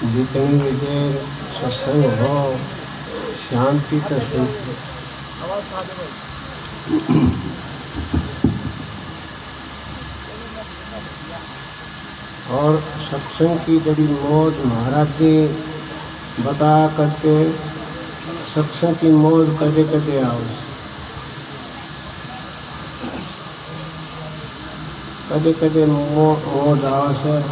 जितनी भी देर सत्संग हो शांति तो सुनती। और सत्संग की बड़ी मौज महाराज जी बताया करते, सत्संग की मौज कदे कदे आओ, कदे कदे मौज आओ से।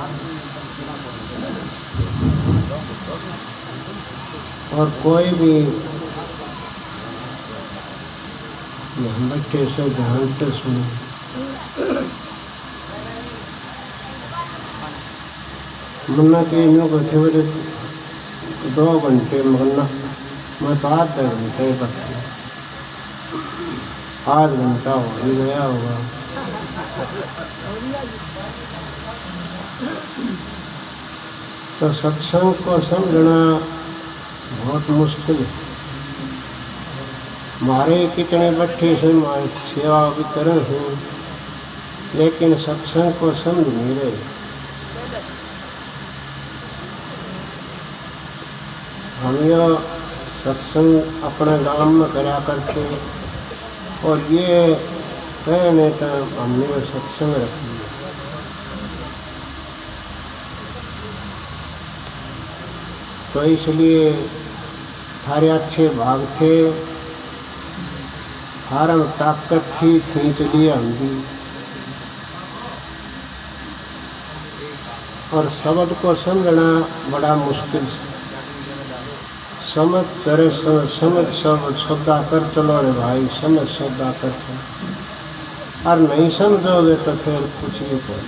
और कोई भी हम बैठे से ध्यान से सुनो। मन्ना के यूँ बैठे बैठे 2 घंटे मरना, मैं तो आधे घंटे बैठे, आध घंटा हो ही गया होगा। तो सत्संग को समझना बहुत मुश्किल है। हमारे कितने बैठे से हमारी सेवा भी करे हैं, लेकिन सत्संग को समझ नहीं रहे। हम यह सत्संग अपने गांव में करा करते, और ये कहने का हमने सत्संग रख लिया। तो इसलिए थारे अच्छे भाग थे, थारा में ताकत थी, खींच लिया हम भी। और शब्द को समझना बड़ा मुश्किल है। समझ करे समझ सब सौदा कर चलो रे भाई, समझ सौदा कर चलो। और नहीं समझोगे तो फिर कुछ नहीं करो।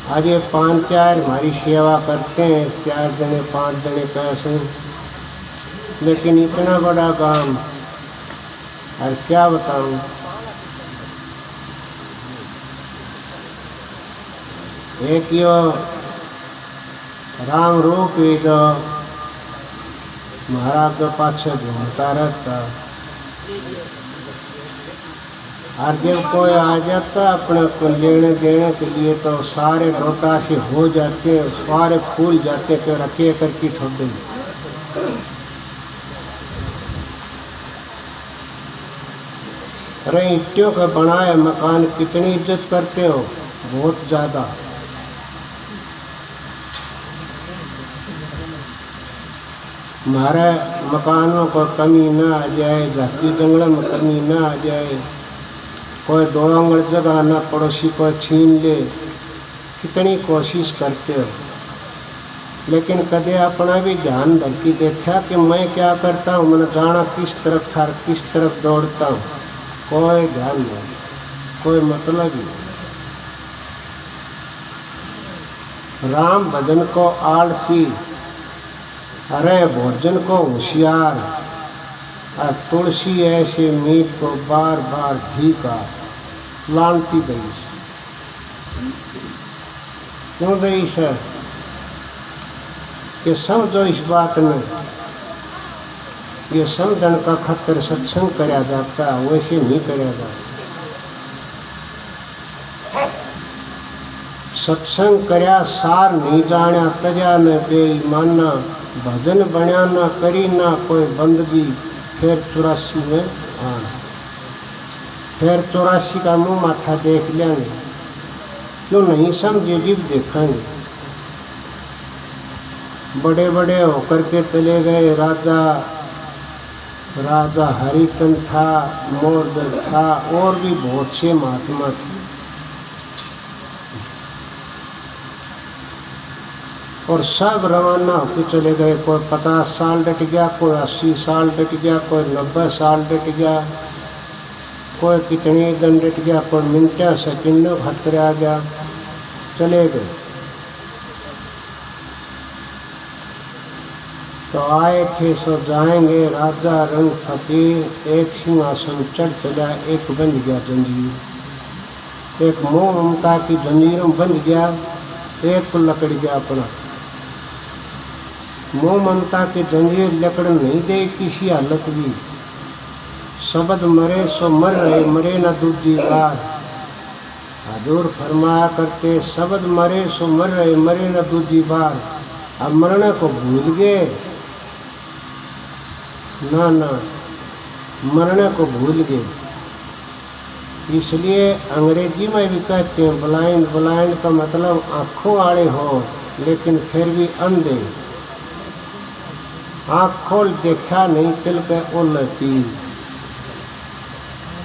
आज ये 5-4 हमारी सेवा करते हैं, 4 जने 5 जने कैसे, लेकिन इतना बड़ा काम, और क्या बताऊं। एक यो राम रूप ही जो महाराज के पाछे घूमता रहता, और जब कोई आ जाता अपने को लेने देने के लिए तो सारे लोटा से हो जाते, सारे फूल जाते, फिर अकेले करके छोड़ देंगे। अरे ईंटों का बनाए मकान कितनी इज्जत करते हो, बहुत ज़्यादा। हमारे मकानों को कमी ना आ जाए, झांकी जंगल में कमी ना आ जाए, कोई 2 आंगन जगह ना पड़ोसी को छीन ले, कितनी कोशिश करते हो। लेकिन कदे अपना भी ध्यान धर के देखा कि मैं क्या करता हूँ, मैंने जाना किस तरफ था, किस तरफ दौड़ता हूँ। कोई ध्यान नहीं, कोई मतलब ही नहीं। राम भजन को आलसी, अरे भोजन को होशियार, और तुलसी ऐसे मीट को बार बार धिकार, लानती दई। क्यों दई है कि समझो इस बात में, ये समझन का खतर सत्संग कराया जाता, वैसे नहीं कराया जाता। सत्संग करया सार नहीं जाना, तजा न बेईमाना, भजन बण्या ना करी ना कोई बंदगी, फिर 84 में आना। फिर 84 का मुँह माथा देख लेंगे, क्यों नहीं समझे जब देखेंगे। बड़े बड़े होकर के चले गए राजा हरिचंद था, मोरबल था, और भी बहुत से महात्मा थे। और सब रवाना होकर चले गए। कोई 50 साल डट गया, कोई 80 साल डट गया, कोई 90 साल डट गया, कोई कितने दिन डट गया, कोई मिनटों सेकंडों खातिर आ गया, चले गए। तो आए थे सो जाएंगे, राजा रंग फकीर, एक सिंहासन चढ़ चला, एक बंध गया जंजीर, एक मोह ममता की जंजीरों बंध गया, एक को लकड़ गया अपना। मोह ममता की जंजीर लकड़ नहीं दे किसी हालत भी, शब्द मरे सो मर रहे, मरे न दूजी बार। हजूर फरमाया करते शब्द मरे सो मर रहे, मरे न दूसरी बार। अब मरने को भूल गए, ना ना मरने को भूल गए। इसलिए अंग्रेजी में भी कहते हैं ब्लाइंड, ब्लाइंड का मतलब आँखों वाले हो लेकिन फिर भी अंधे। आँख खोल देखा नहीं, तिल के ओल पी।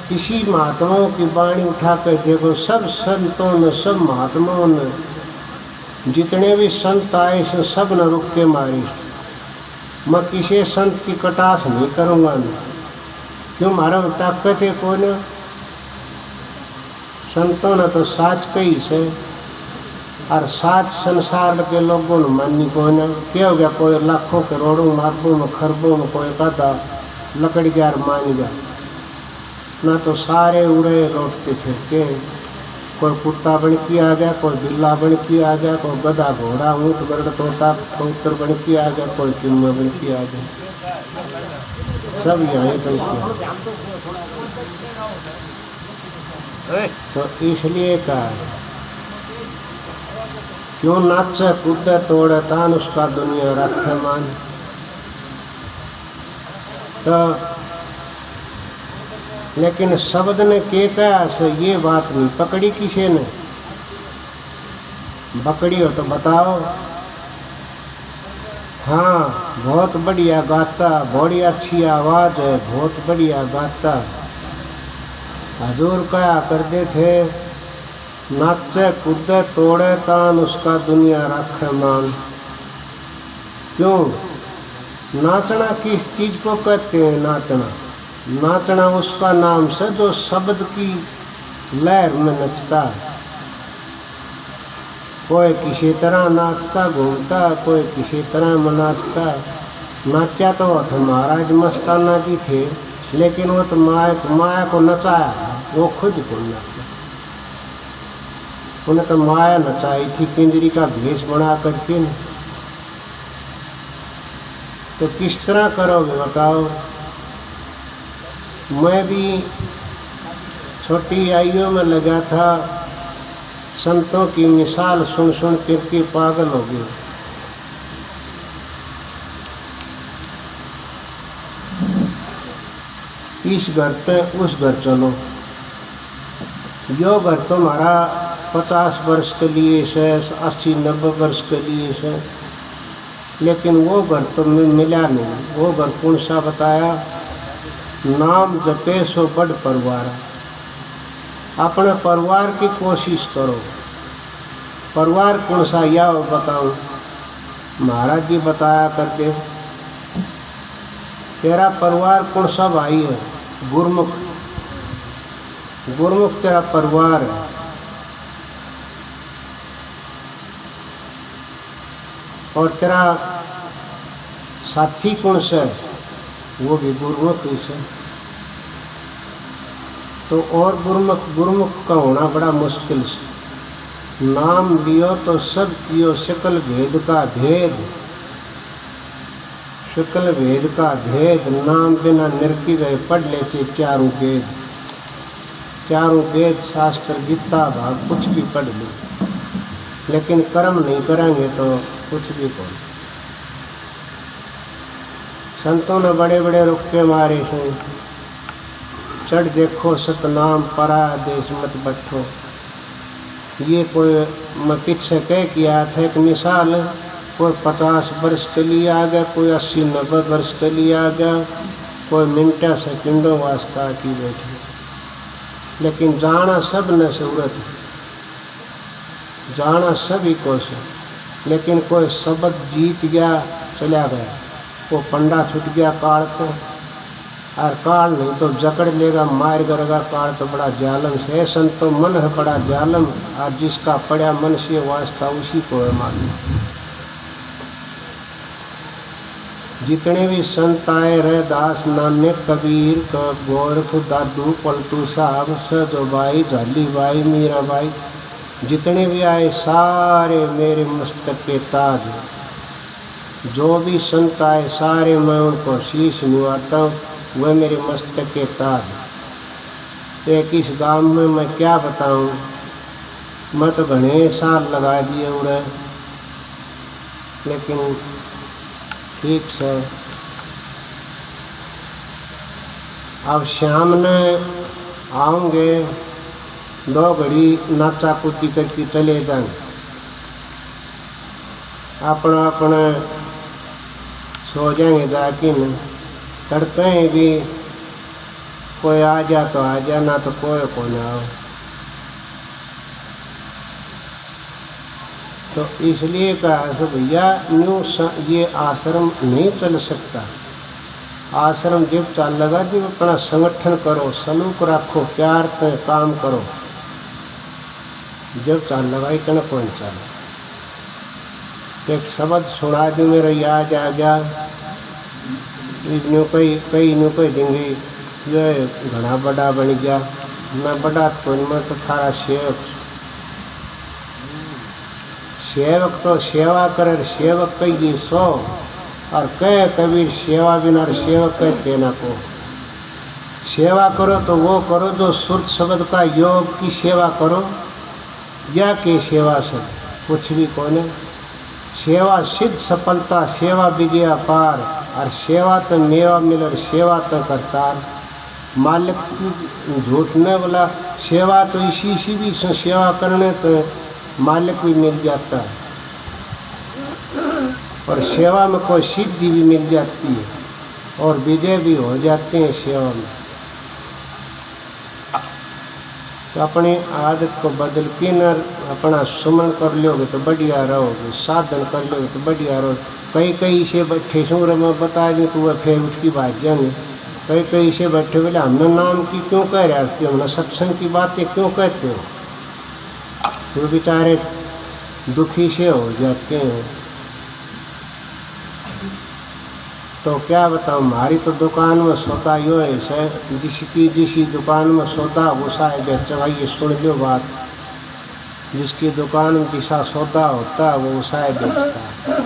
किसी महात्माओं की वाणी उठा कर देखो, सब संतों ने, सब महात्माओं ने, जितने भी संत आए से सब न रुक के मारे। मैं किसी संत की कटास नहीं करूँगा, क्यों मारा ताकत है कौन। संतों ने तो साच कही से, और साच संसार के लोगों ने मानी कौन। क्या हो गया, कोई लाखों करोड़ों में अरबों में खरबों में कोई कहता लकड़ी गया मान गया ना, तो सारे उड़े लौटते फिरते हैं। कोई कुत्ता बन के आ गया, कोई बिल्ला बन के आ गया, कोई गधा घोड़ा ऊँट गरुड़ तोता कबूतर बन के आ गया, कोई किम्मा बन के आ गया, सब यहीं बन के। तो इसलिए कहा क्यों नाचे कूदे तोड़े तान उसका दुनिया रखे मान। तो लेकिन शब्द ने के कहा से ये बात नहीं पकड़ी किसी ने। बकड़ी हो तो बताओ, हाँ बहुत बढ़िया गाता, बड़ी अच्छी आवाज़ है, बहुत बढ़िया गाता। हजूर कहा करते थे नाचे कूदे तोड़े तान उसका दुनिया रखे मान। क्यों नाचना किस चीज़ को कहते हैं? नाचना, नाचना उसका नाम से जो शब्द की लहर में नचता है। कोई किसी तरह नाचता घूमता, कोई किसी तरह में नाचता। नाचा तो महाराज मस्ताना जी थे, लेकिन वो तो माया को नचाया था, वो खुद को नचा। उन्हें तो माया नचाई थी पिंजरी का भेष बना करके। तो किस तरह करोगे बताओ। मैं भी छोटी आयु में लगा था, संतों की मिसाल सुन सुन करके पागल हो गए। इस घर से उस घर चलो, यो घर तो हमारा 50 वर्ष के लिए से, 80-90 वर्ष के लिए से, लेकिन वो घर तो मिला नहीं। वो घर कौन सा बताया? नाम जपे सो बड़ परिवार। अपने परिवार की कोशिश करो। परिवार कौन सा या बताऊं? महाराज जी बताया करते, तेरा परिवार कौन सा भाई है? गुरमुख। गुरमुख तेरा परिवार है। और तेरा साथी कौन सा है? वो भी गुरमुख ही से। तो और गुरमुख का होना बड़ा मुश्किल से। नाम लियो तो सब कियो, शकल भेद का भेद, शकल भेद का भेद। नाम बिना निरकी गए, पढ़ लेते चारों वेद। चारों वेद शास्त्र गीता भाग कुछ भी पढ़ लो, लेकिन कर्म नहीं करेंगे तो कुछ भी कौन। संतों ने बड़े बड़े रुख के मारे से, चढ़ देखो सतनाम पराया देश मत बैठो। ये कोई मैं पीछे कह किया था एक मिसाल। कोई 50 वर्ष के लिए आ गया, कोई 80-90 वर्ष के लिए आ गया, कोई मिनटा सेकंडों वास्ता की बैठी। लेकिन जाना सब न सूरत, जाना सभी को से। लेकिन कोई शब्द जीत गया चला गया, वो पंडा छूट गया काल तो। और काल नहीं तो जकड़ लेगा, मार करेगा। काल तो बड़ा जालम से। संत तो मन है बड़ा जालम, और जिसका पड़ा मन से वास्ता उसी को है मालूम। जितने भी संत आए रहे, दास नानक कबीर का गोरख दादू पलटू साहब सजोबाई झालीबाई मीराबाई, जितने भी आए सारे मेरे मस्तक के ताज। जो भी संत आए सारे मैं उनको शीश निभाता हूँ, वह मेरे मस्तक के ताज। एक इस गांव में मैं क्या बताऊँ, मैं तो घने साल लगा दिए उड़े, लेकिन ठीक से अब शाम ने आऊँगे, 2 घड़ी नाचा कूदी करके चले जाएंगे, अपना अपने सो जाएंगे जाके न। तड़के भी कोई आ जा तो आ जा, ना तो कोई को ना आओ। तो इसलिए कहा सो भैया न्यू ये आश्रम नहीं चल सकता। आश्रम जब चल लगा जब अपना संगठन करो, सलूक रखो, प्यार से काम करो, जब चल लगा इतना कौन चल। एक शब्द सुना दो मेरा याद आ गया, कई न्यू कही देंगे जो घना बड़ा बन गया, मैं बड़ा कोई मैं तो थारा सेवक तो सेवा करे, सेवक कही सो और कहे कबीर सेवा बिना सेवक कह देना को। सेवा करो तो वो करो जो सुरत शब्द का योग की सेवा करो, या की सेवा से कुछ भी कोने। सेवा सिद्ध सफलता, सेवा विजय पार, और सेवा तो मेवा मिलर, सेवा तो करतार। मालिक की झूठने वाला सेवा तो इसी भी सेवा करने तो मालिक भी मिल जाता है, और सेवा में कोई सिद्धि भी मिल जाती है और विजय भी हो जाते हैं सेवा में। तो अपनी आदत को बदल के न अपना सुमन कर लोगे तो बढ़िया रहोगे, साधन कर लोगे तो बढ़िया रहोगे। कई से बैठे सूर्य में बता दें तो वह फिर उठ की बात जाएंगे। कई से बैठे बोले हमने नाम की क्यों कह रहे हो, हमने सत्संग की बातें क्यों कहते हो, तो बेचारे दुखी से हो जाते हैं। तो क्या बताऊँ, हमारी तो दुकान में सौदा यो है, जिसकी दुकान में सौदा घुसा है बेचवा, ये सुन लो बात। जिसकी दुकान में जिसा सौदा होता है वो उसा बेचता है।